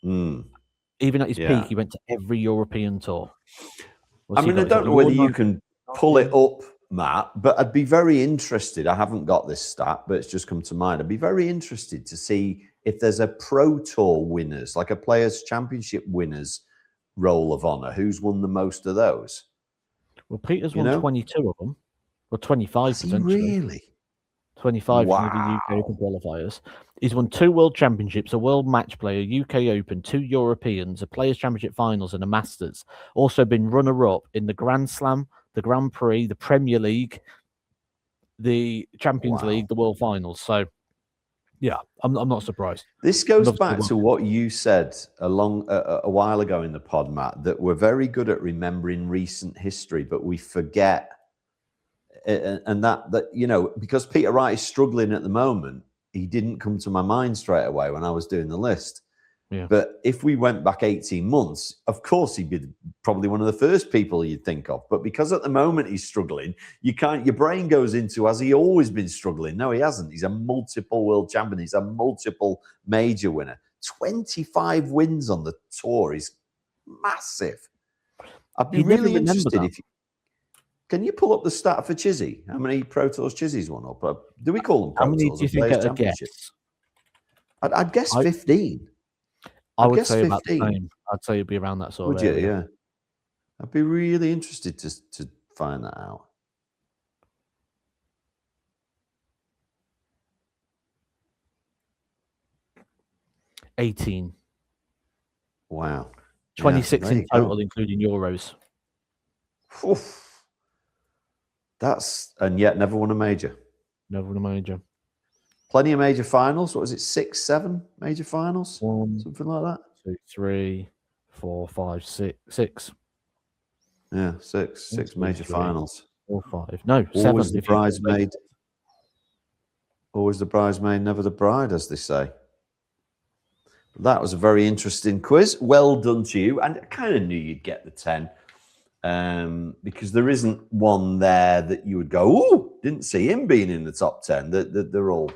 Even at his peak, he went to every European tour. I mean, I don't know whether you can pull it up, Matt, but I'd be very interested. I haven't got this stat, but it's just come to mind. I'd be very interested to see if there's a Pro Tour winners, like a Players' Championship winners roll of honour. Who's won the most of those? Well, Peter's won 22 of them, or 25 potentially. Really? 25 from the UK Open qualifiers. He's won 2 World Championships, a World Match Play, a UK Open, 2 Europeans, a Players' Championship Finals, and a Masters. Also been runner-up in the Grand Slam, the Grand Prix, the Premier League, the Champions League, the World Finals. So, yeah, I'm not surprised. This goes back to what you said a while ago in the pod, Matt, that we're very good at remembering recent history, but we forget. And that you know, because Peter Wright is struggling at the moment, he didn't come to my mind straight away when I was doing the list. Yeah. But if we went back 18 months, of course he'd be probably one of the first people you'd think of. But because at the moment he's struggling, your brain goes into, has he always been struggling? No, he hasn't. He's a multiple world champion. He's a multiple major winner. 25 wins on the tour is massive. I'd be really interested if you can you pull up the stat for Chizzy? How many Pro Tours Chizzy's won up? Do we call them Pro Tours? How many do you think at a guess? I'd guess 15. I would say 15. About the same. I'd say it'd be around that sort of area. Would you? Yeah. I'd be really interested to find that out. 18. Wow. 26 there in you go. total, including Euros. Oof. And yet never won a major. Never won a major. Plenty of major finals. What was it? 6, 7 major finals? 1, something like that. 2, 3, 4, 5, 6. 6. Yeah, six major finals. 4, 5. No, Always 7. the bridesmaid. Always the bridesmaid, never the bride, as they say. That was a very interesting quiz. Well done to you. And I kind of knew you'd get the 10 because there isn't one there that you would go, oh, didn't see him being in the top 10. They're all.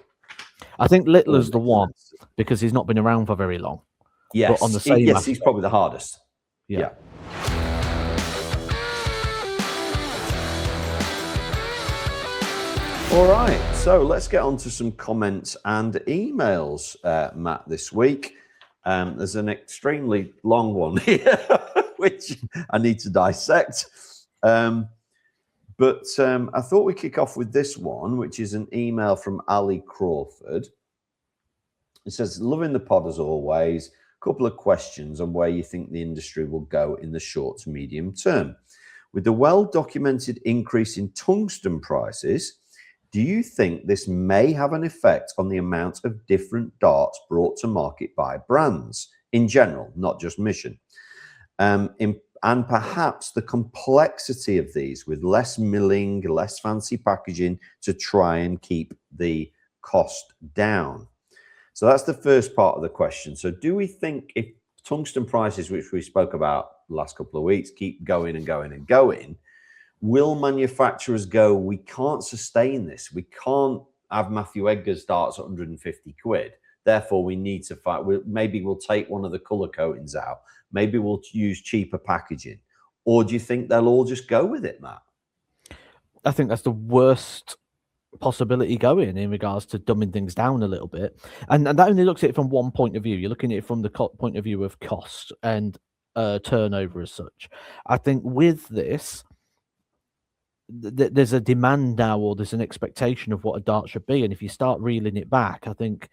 I think Littler's the one because he's not been around for very long. Yes, but on the same he's probably the hardest. Yeah. All right, so let's get on to some comments and emails, Matt, this week. There's an extremely long one here, which I need to dissect. But I thought we'd kick off with this one, which is an email from Ali Crawford. It says, loving the pod as always. A couple of questions on where you think the industry will go in the short to medium term. With the well-documented increase in tungsten prices, do you think this may have an effect on the amount of different darts brought to market by brands in general, not just Mission? And perhaps the complexity of these with less milling, less fancy packaging to try and keep the cost down. So that's the first part of the question. So do we think if tungsten prices, which we spoke about the last couple of weeks, keep going and going and going, will manufacturers go, we can't sustain this. We can't have Matthew Edgar's darts at 150 quid. Therefore, we need to fight. Maybe we'll take one of the color coatings out. Maybe we'll use cheaper packaging. Or do you think they'll all just go with it, Matt? I think that's the worst possibility going in regards to dumbing things down a little bit. And that only looks at it from one point of view. You're looking at it from the point of view of cost and turnover as such. I think with this, there's a demand now, or there's an expectation of what a dart should be. And if you start reeling it back, I think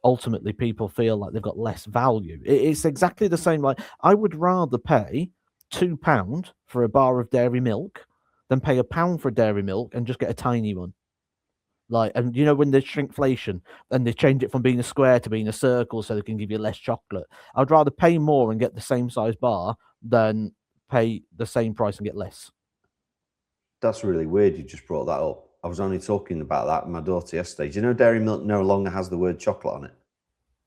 ultimately people feel like they've got less value. It's exactly the same. Like, I would rather pay £2 for a bar of dairy milk than pay £1 for dairy milk and just get a tiny one. Like, and you know, when there's shrinkflation and they change it from being a square to being a circle so they can give you less chocolate, I'd rather pay more and get the same size bar than pay the same price and get less. That's really weird you just brought that up. I was only talking about that with my daughter yesterday. Do you know dairy milk no longer has the word chocolate on it?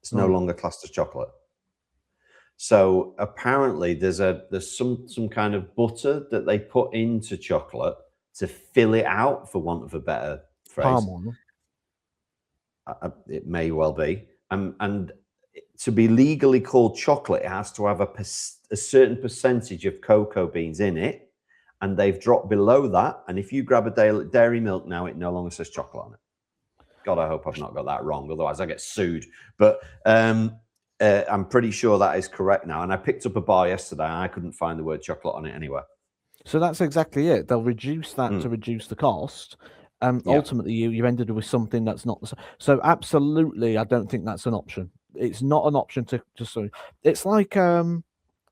It's no longer classed as chocolate. So apparently there's some kind of butter that they put into chocolate to fill it out, for want of a better phrase. Palm on. It may well be. And to be legally called chocolate, it has to have a certain percentage of cocoa beans in it. And they've dropped below that. And if you grab a dairy milk now, it no longer says chocolate on it. God, I hope I've not got that wrong. Otherwise, I get sued. But I'm pretty sure that is correct now. And I picked up a bar yesterday and I couldn't find the word chocolate on it anywhere. So that's exactly it. They'll reduce that to reduce the cost. Ultimately, you ended with something that's not the same. So absolutely, I don't think that's an option. It's not an option to just. It's like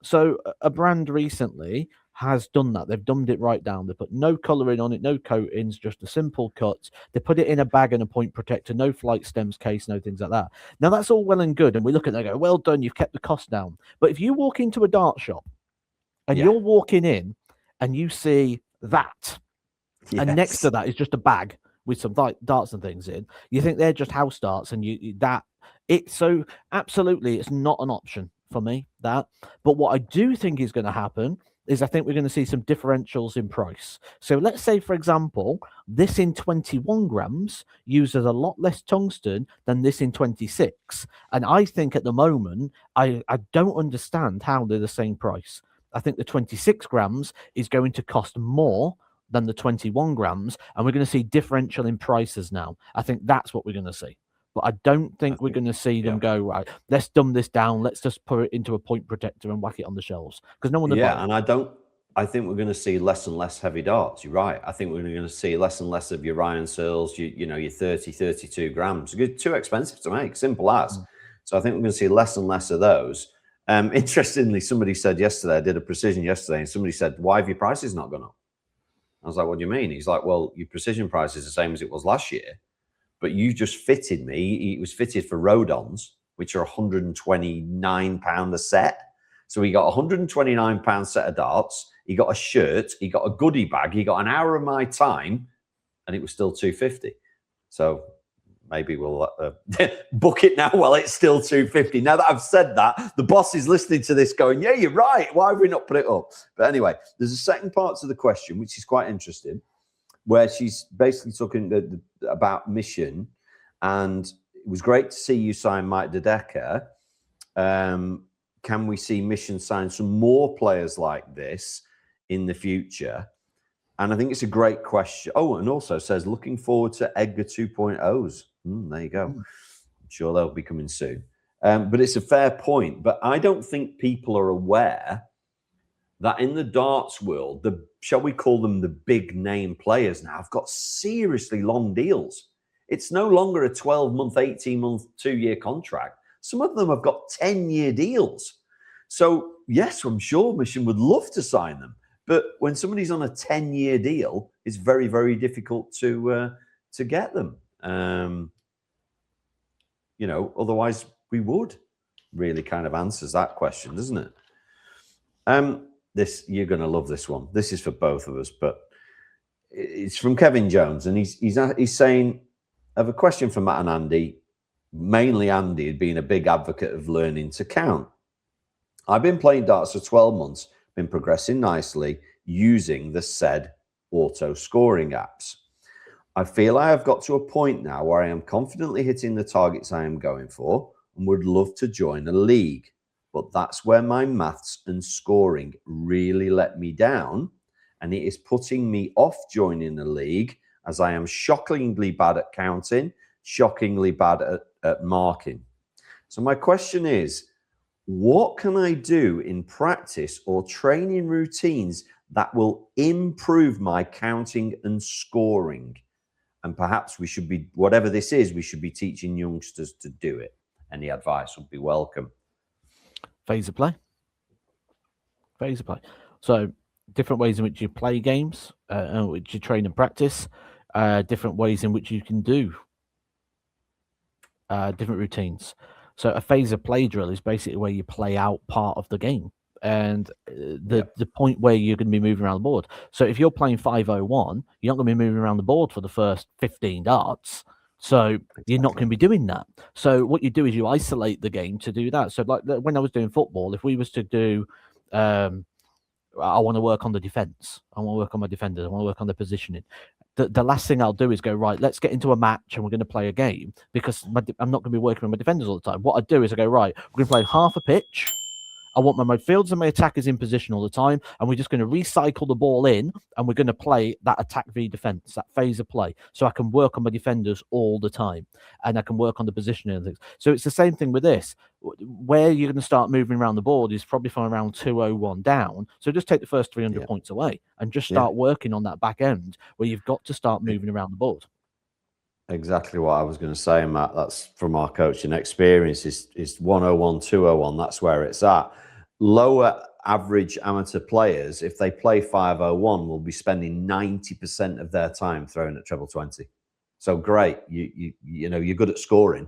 so a brand recently has done that. They've dumbed it right down. They put no colouring on it, no coatings, just a simple cut. They put it in a bag and a point protector, no flight stems case, no things like that. Now that's all well and good, and we look at it and go, well done, you've kept the cost down. But if you walk into a dart shop and you're walking in and you see that, and next to that is just a bag with some darts and things in, you think they're just house darts, and so absolutely it's not an option for me, that. But what I do think is going to happen is I think we're going to see some differentials in price. So let's say, for example, this in 21 grams uses a lot less tungsten than this in 26. And I think at the moment, I don't understand how they're the same price. I think the 26 grams is going to cost more than the 21 grams, and we're going to see differential in prices now. I think that's what we're going to see. But I don't think we're going to see them go, right, let's dumb this down. Let's just put it into a point protector and whack it on the shelves. Because no one will buy it. And I think we're going to see less and less heavy darts. You're right. I think we're going to see less and less of your Ryan Searles, your 30, 32 grams. It's too expensive to make, simple as. So I think we're going to see less and less of those. Interestingly, somebody said yesterday, I did a precision yesterday, and somebody said, why have your prices not gone up? I was like, what do you mean? He's like, well, your precision price is the same as it was last year, but you just fitted me. It was fitted for Rodons, which are £129 a set. So he got a £129 set of darts. He got a shirt. He got a goodie bag. He got an hour of my time, and it was still $250. So maybe we'll book it now while it's still $250. Now that I've said that, the boss is listening to this going, yeah, you're right. Why have we not put it up? But anyway, there's a second part to the question, which is quite interesting, where she's basically talking about Mission. And it was great to see you sign Mike Dedeker. Can we see Mission sign some more players like this in the future? And I think it's a great question. Oh, and also says, looking forward to Edgar 2.0s. There you go. I'm sure they'll be coming soon. But it's a fair point. But I don't think people are aware that in the darts world, shall we call them the big name players now, have got seriously long deals. It's no longer a 12-month, 18-month, 2-year contract. Some of them have got 10-year deals. So, yes, I'm sure Mission would love to sign them. But when somebody's on a 10-year deal, it's very, very difficult to get them. Otherwise we would. Really kind of answers that question, doesn't it? You're going to love this one. This is for both of us, but it's from Kevin Jones, and he's saying, I have a question for Matt and Andy. Mainly Andy had been a big advocate of learning to count. I've been playing darts for 12 months, been progressing nicely using the said auto scoring apps. I feel I have got to a point now where I am confidently hitting the targets I am going for and would love to join a league. But that's where my maths and scoring really let me down, and it is putting me off joining a league as I am shockingly bad at counting, shockingly bad at marking. So my question is, what can I do in practice or training routines that will improve my counting and scoring? And perhaps we should be, whatever this is, we should be teaching youngsters to do it. Any advice would be welcome. Phaser play. So different ways in which you play games, which you train and practice, different ways in which you can do different routines. So a phaser play drill is basically where you play out part of the game, and the point where you're going to be moving around the board. So if you're playing 501, you're not going to be moving around the board for the first 15 darts. So you're not going to be doing that. So what you do is you isolate the game to do that. So like when I was doing football, if we was to do, I want to work on the defense. I want to work on my defenders. I want to work on the positioning. The last thing I'll do is go, right, let's get into a match and we're going to play a game, because I'm not going to be working with my defenders all the time. What I do is I go, right, we're going to play half a pitch. I want my midfielders and my attackers in position all the time, and we're just going to recycle the ball in, and we're going to play that attack v defense, that phaser play, so I can work on my defenders all the time, and I can work on the positioning and things. So it's the same thing with this. Where you're going to start moving around the board is probably from around 201 down. So just take the first 300 points away and just start working on that back end where you've got to start moving around the board. Exactly what I was going to say, Matt. That's from our coaching experience. Is 101, 201. That's where it's at. Lower average amateur players, if they play 501, will be spending 90% of their time throwing at treble 20. So great, you're good at scoring,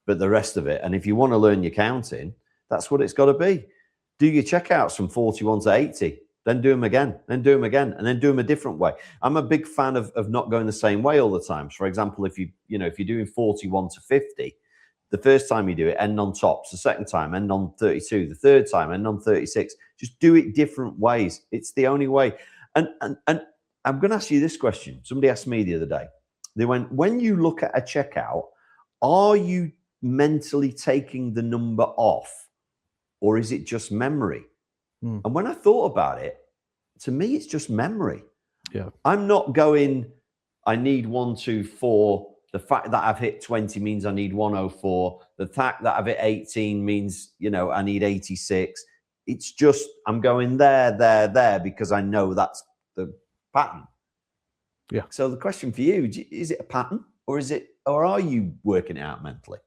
but the rest of it. And if you want to learn your counting, that's what it's got to be. Do your checkouts from 41 to 80. Then do them again, then do them again, and then do them a different way. I'm a big fan of not going the same way all the time. So for example, if you're doing 41 to 50, the first time you do it, end on tops. The second time, end on 32. The third time, end on 36. Just do it different ways. It's the only way. And I'm going to ask you this question. Somebody asked me the other day. They went, when you look at a checkout, are you mentally taking the number off, or is it just memory? And when I thought about it, to me, it's just memory. Yeah. I'm not going, I need 1, 2, 4. The fact that I've hit 20 means I need 104. The fact that I've hit 18 means, I need 86. It's just, I'm going there, because I know that's the pattern. Yeah. So the question for you, is it a pattern, or are you working it out mentally?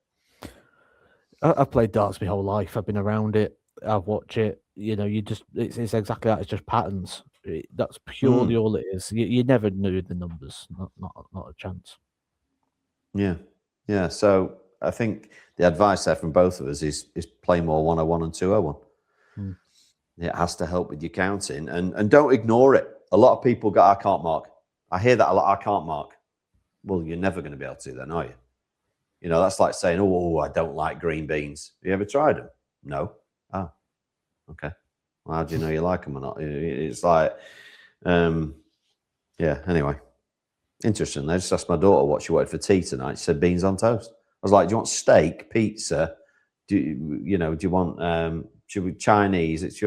I've played darts my whole life. I've been around it. I've watched it. You know, it's exactly that. It's just patterns. That's purely all it is. You never knew the numbers. Not a chance. Yeah. Yeah. So I think the advice there from both of us is play more 101 and 201. It has to help with your counting, and don't ignore it. A lot of people go, I can't mark. I hear that a lot. I can't mark. Well, you're never going to be able to then, are you? You know, that's like saying, oh, I don't like green beans. Have you ever tried them? No. Oh, okay. Well, how do you know you like them or not? It's like, yeah, anyway. Interesting. I just asked my daughter what she wanted for tea tonight. She said beans on toast. I was like, do you want steak, pizza? Do you want should we Chinese? It's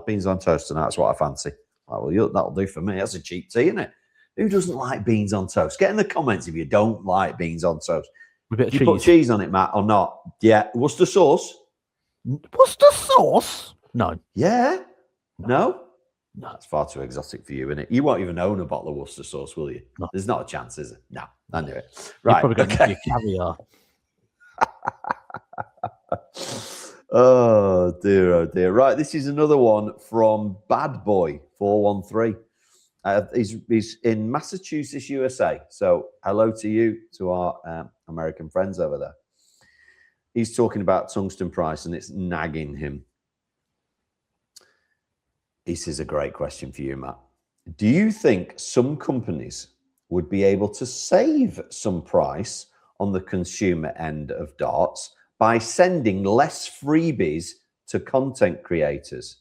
beans on toast tonight. That's what I fancy. Like, well, that'll do for me. That's a cheap tea, isn't it? Who doesn't like beans on toast? Get in the comments if you don't like beans on toast. A bit of you cheese. Put cheese on it, Matt, or not? Yeah. Worcester sauce? Worcester sauce? No. Yeah. No? No, it's far too exotic for you, isn't it? You won't even own a bottle of Worcester sauce, will you? No. There's not a chance, is it? No, I knew it. Right. You're probably going to caviar. Oh dear. Right, this is another one from Bad Boy 413. He's in Massachusetts, USA. So hello to you, to our American friends over there. He's talking about tungsten price and it's nagging him. This is a great question for you, Matt. Do you think some companies would be able to save some price on the consumer end of darts by sending less freebies to content creators?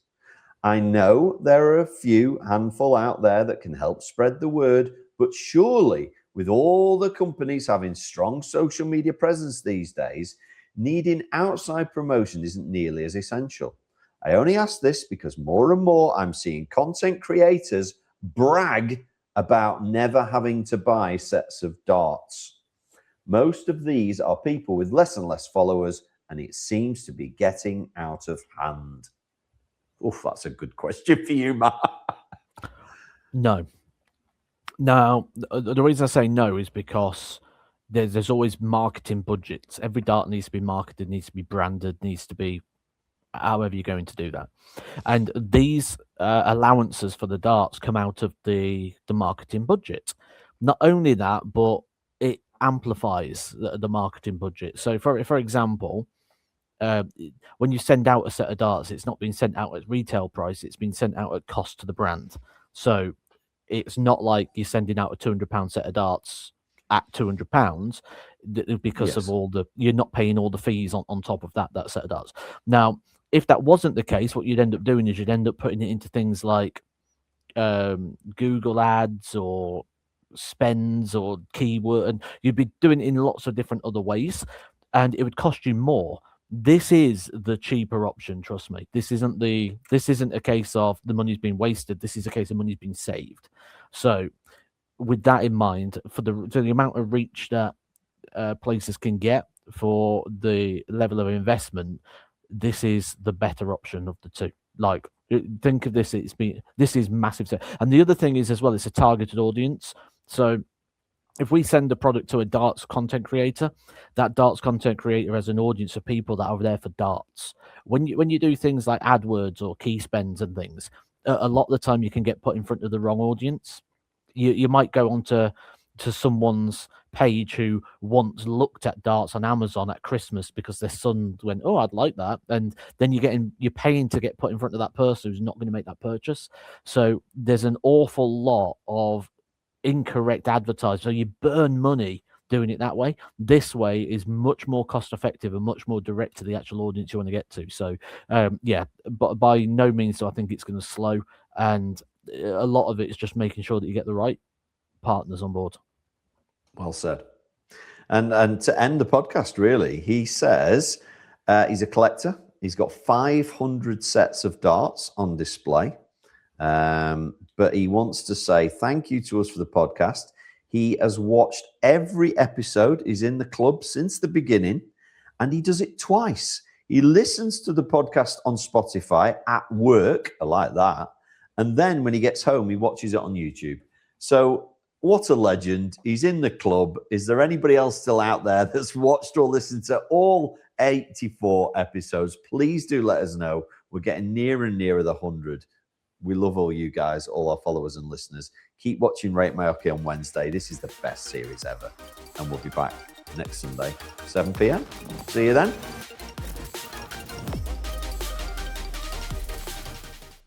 I know there are a few handful out there that can help spread the word, but surely with all the companies having strong social media presence these days, needing outside promotion isn't nearly as essential. I only ask this because more and more I'm seeing content creators brag about never having to buy sets of darts. Most of these are people with less and less followers, and it seems to be getting out of hand. Oof, that's a good question for you, Matt. No. Now, the reason I say no is because there's always marketing budgets. Every dart needs to be marketed, needs to be branded, needs to be however you're going to do that. And these allowances for the darts come out of the marketing budget. Not only that, but it amplifies the marketing budget. So, for example, when you send out a set of darts, it's not being sent out at retail price, it's been sent out at cost to the brand. So it's not like you're sending out a £200 set of darts at £200 because of you're not paying all the fees on top of that set of darts. Now, if that wasn't the case, what you'd end up doing is you'd end up putting it into things like Google ads or spends or keyword, and you'd be doing it in lots of different other ways, and it would cost you more. This is the cheaper option, trust me. This isn't a case of the money's been wasted. This is a case of money's been saved. So with that in mind, for the amount of reach that places can get for the level of investment, this is the better option of the two. Like, think of this, this is massive. And the other thing is as well, it's a targeted audience. So if we send a product to a darts content creator, that darts content creator has an audience of people that are there for darts. When you do things like AdWords or key spends and things, a lot of the time you can get put in front of the wrong audience. You might go onto someone's page who once looked at darts on Amazon at Christmas because their son went, oh, I'd like that, and then you're paying to get put in front of that person who's not going to make that purchase. So there's an awful lot of incorrect advertising. So you burn money doing it that way. This way is much more cost effective and much more direct to the actual audience you want to get to. So but by no means do I think it's going to slow, and a lot of it is just making sure that you get the right partners on board. Well said. And to end the podcast, really, he says he's a collector. He's got 500 sets of darts on display. But he wants to say thank you to us for the podcast. He has watched every episode. He's in the club since the beginning, and he does it twice. He listens to the podcast on Spotify at work. I like that. And then when he gets home, he watches it on YouTube. So what a legend. He's in the club. Is there anybody else still out there that's watched or listened to all 84 episodes. Please do let us know. We're getting nearer and nearer the 100. We love all you guys, all our followers and listeners. Keep watching Rate My Hockey on Wednesday. This is the best series ever. And we'll be back next Sunday, 7 p.m. See you then.